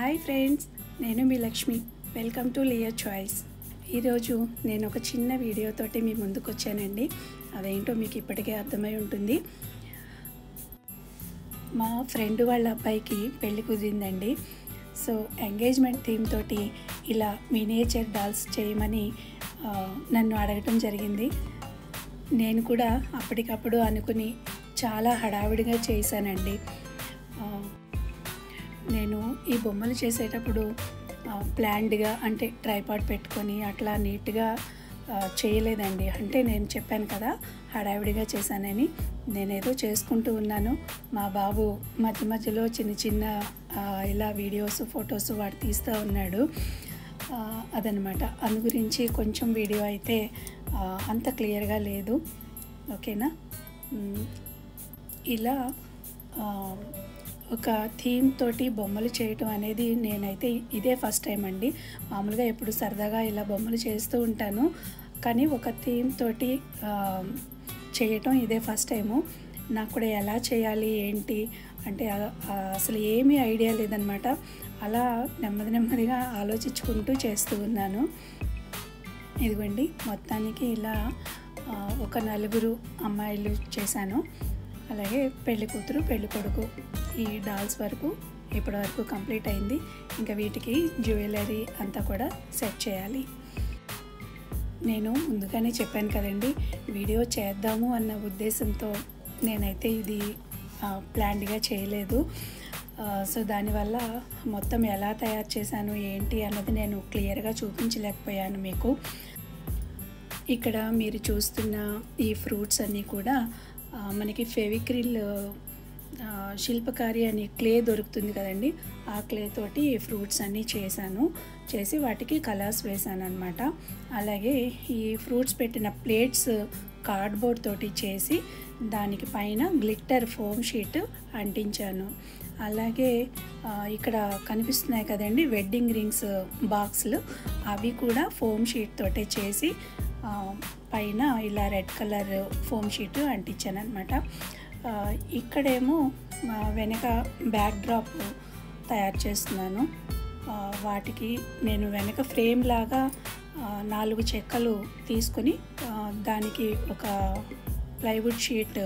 Hi friends, నేను మీ Lakshmi. Welcome to లియర్ చాయిస్. ఈరోజు నేను ఒక చిన్న వీడియోతోటి మీ ముందుకు వచ్చానండి. అదేంటో మీకు ఇప్పటికే అర్థమై ఉంటుంది. మా ఫ్రెండ్ వాళ్ళ అబ్బాయికి పెళ్ళి కుదిరిందండి. సో ఎంగేజ్మెంట్ థీమ్ తోటి ఇలా మినియేచర్ డాల్స్ చేయమని నన్ను అడగటం జరిగింది. నేను కూడా అప్పటికప్పుడు అనుకుని చాలా హడావిడిగా చేశానండి. నేను ఈ బొమ్మలు చేసేటప్పుడు ప్లాన్డ్గా అంటే ట్రైపాడ్ పెట్టుకొని అట్లా నీట్గా చేయలేదండి. అంటే నేను చెప్పాను కదా, హడావిడిగా చేశానని. నేనేదో చేసుకుంటూ ఉన్నాను. మా బాబు మధ్య మధ్యలో చిన్న చిన్న ఇలా వీడియోస్ ఫొటోస్ వాడు తీస్తూ ఉన్నాడు. అదనమాట. అందు గురించి కొంచెం వీడియో అయితే అంత క్లియర్గా లేదు. ఓకేనా? ఇలా ఒక థీమ్ తోటి బొమ్మలు చేయటం అనేది నేనైతే ఇదే ఫస్ట్ టైం అండి. మామూలుగా ఎప్పుడు సరదాగా ఇలా బొమ్మలు చేస్తూ ఉంటాను, కానీ ఒక థీమ్ తోటి చేయటం ఇదే ఫస్ట్ టైము. నాకు కూడా ఎలా చేయాలి ఏంటి అంటే అసలు ఏమీ ఐడియా లేదనమాట. అలా నెమ్మదిగా ఆలోచించుకుంటూ చేస్తూ ఉన్నాను. ఇదిగోండి, మొత్తానికి ఇలా ఒక 4 అమ్మాయిలు చేశాను. అలాగే పెళ్లి కూతురు పెళ్లి కొడుకు ఈ డాల్స్ వరకు ఇప్పటివరకు కంప్లీట్ అయింది. ఇంకా వీటికి జ్యువెలరీ అంతా కూడా సెట్ చేయాలి. నేను ముందుగానే చెప్పాను కదండి, వీడియో చేద్దాము అన్న ఉద్దేశంతో నేనైతే ఇది ప్లాన్డ్గా చేయలేదు. సో దానివల్ల మొత్తం ఎలా తయారు చేశాను ఏంటి అన్నది నేను క్లియర్గా చూపించలేకపోయాను మీకు. ఇక్కడ మీరు చూస్తున్న ఈ ఫ్రూట్స్ అన్నీ కూడా మనకి ఫెవిక్రిల్ శిల్పకారి అని క్లే దొరుకుతుంది కదండి, ఆ క్లే తోటి ఫ్రూట్స్ అన్నీ చేసి వాటికి కలర్స్ వేసాను అనమాట. అలాగే ఈ ఫ్రూట్స్ పెట్టిన ప్లేట్స్ కార్డ్బోర్డ్ తోటి చేసి దానికి పైన గ్లిట్టర్ ఫోమ్ షీట్ అంటించాను. అలాగే ఇక్కడ కనిపిస్తున్నాయి కదండి వెడ్డింగ్ రింగ్స్ బాక్సులు, అవి కూడా ఫోమ్ షీట్ తోటే చేసి పైన ఇలా రెడ్ కలర్ ఫోమ్ షీట్ అంటించాను అనమాట. ఇక్కడేమో వెనక బ్యాక్ డ్రాప్ తయారు చేస్తున్నాను. వాటికి నేను వెనక ఫ్రేమ్ లాగా 4 చెక్కలు తీసుకొని దానికి ఒక ప్లైవుడ్ షీట్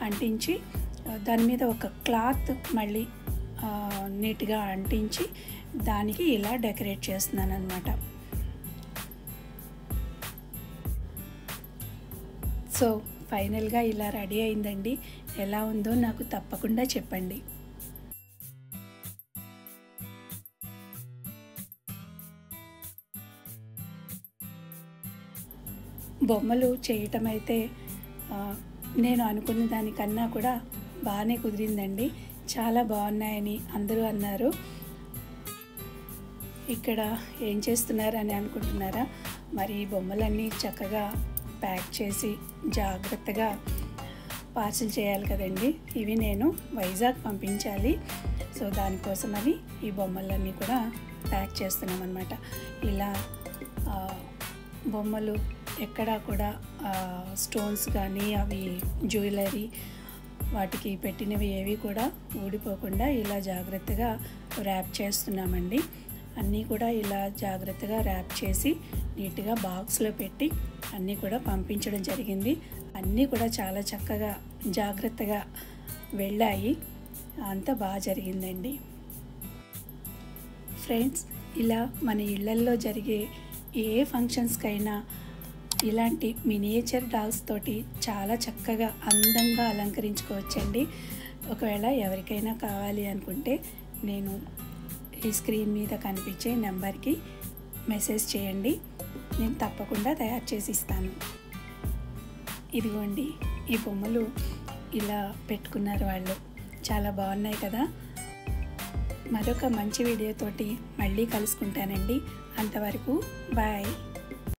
అంటించి దాని మీద ఒక క్లాత్ మళ్ళీ నీట్గా అంటించి దానికి ఇలా డెకరేట్ చేస్తున్నాను అనమాట. సో ఫైనల్గా ఇలా రెడీ అయిందండి. ఎలా ఉందో నాకు తప్పకుండా చెప్పండి. బొమ్మలు చేయటం అయితే నేను అనుకున్న దానికన్నా కూడా బాగానే కుదిరిందండి. చాలా బాగున్నాయని అందరూ అన్నారు. ఇక్కడ ఏం చేస్తున్నారని అనుకుంటున్నారా? మరి ఈ బొమ్మలన్నీ చక్కగా ప్యాక్ చేసి జాగ్రత్తగా పార్సిల్ చేయాలి కదండి. ఇవి నేను వైజాగ్ పంపించాలి. సో దానికోసమని ఈ బొమ్మలన్నీ కూడా ప్యాక్ చేస్తున్నాం అన్నమాట. ఇలా బొమ్మలు ఎక్కడా కూడా స్టోన్స్ కానీ అవి జ్యువెలరీ వాటికి పెట్టినవి ఏవి కూడా ఊడిపోకుండా ఇలా జాగ్రత్తగా ర్యాప్ చేస్తున్నామండి. అన్నీ కూడా ఇలా జాగ్రత్తగా ర్యాప్ చేసి నీట్గా బాక్స్లో పెట్టి అన్నీ కూడా పంపించడం జరిగింది. అన్నీ కూడా చాలా చక్కగా జాగ్రత్తగా వెళ్ళాయి. అంతా బాగా జరిగిందండి. ఫ్రెండ్స్, ఇలా మన ఇళ్ళల్లో జరిగే ఏ ఫంక్షన్స్కైనా ఇలాంటి మినియేచర్ డాల్స్ తోటి చాలా చక్కగా అందంగా అలంకరించుకోవచ్చండి. ఒకవేళ ఎవరికైనా కావాలి అనుకుంటే నేను ఈ స్క్రీన్ మీద కనిపించే నెంబర్కి మెసేజ్ చేయండి, నేను తప్పకుండా తయారు చేసి ఇస్తాను. ఇదిగోండి, ఈ బొమ్మలు ఇలా పెట్టుకున్నారు వాళ్ళు. చాలా బాగున్నాయి కదా. మరొక మంచి వీడియోతోటి మళ్ళీ కలుసుకుంటానండి. అంతవరకు బాయ్.